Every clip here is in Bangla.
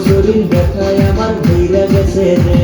শরীর ব্যথায় আমার ভইরা গেছে রে।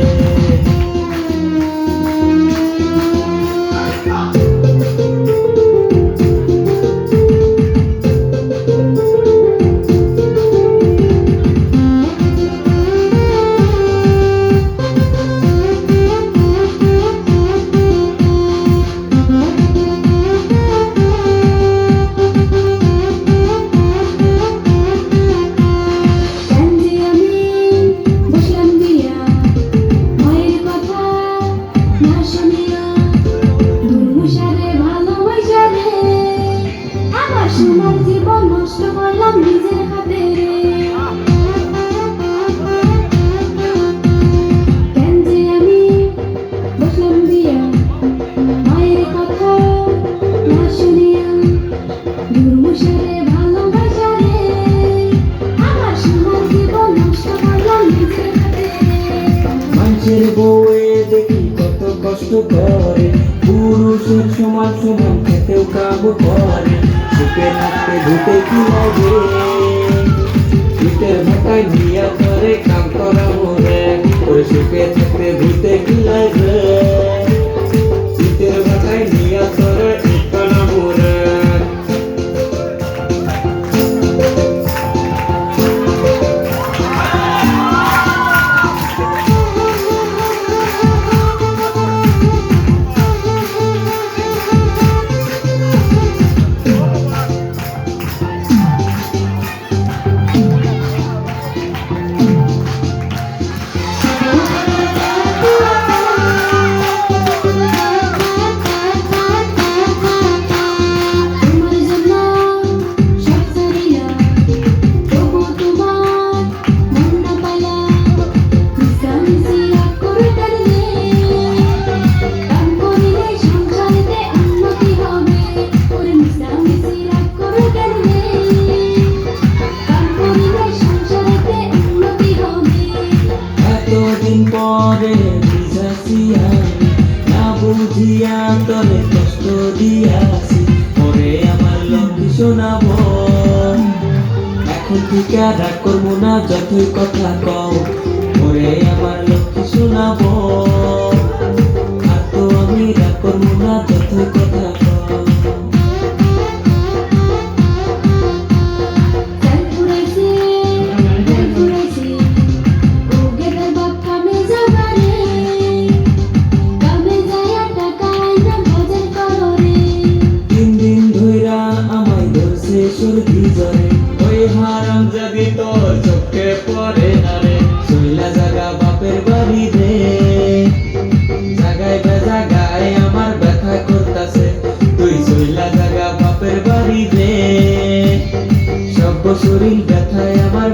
সোনার জীবন নষ্ট করলাম নিজের হাতে রে। কেন যে আমি বসলাম দিয়া মায়ের কথা না শুনিয়া দুর্মুষারে ভালোবাসা রে। আমার সোনার জীবন নষ্ট করলাম নিজের হাতে রে। মানুষের বউয়ে দেখি কত কষ্ট করে, পুরুষের সমান সমান খেতেও কাম করে। সুখে থাকতে ধুতে কি লাগে, পিঠের ভাটায় নিয়া করে কাম করা মরে। ওরে সুখে থাকতে ধুতে কি লাগে, পিঠের ভাটায় নিয়া করে করা মরে। এতদিন পরে বুঝাছি আমি, না বুঝিয়া তলে কষ্ট দিয়াছি। পরে আমার লক্ষ্মী শোনাবো, এখন থেকে রাগ করবো না যতই কথা কও। পরে আমার লক্ষ্মী শোনাবো, আর তো আমি রাগ করবো না যতই কথা কও। ওই হারামজাদি তোর চোখে পড়ে না রে, চইলা জাগা বাপের বাড়ি রে। জাগায় বেজাগায় আমার ব্যথা করতাছে, তুই চইলা জাগা বাপের বাড়ি রে। সব শরীর ব্যথায় আমার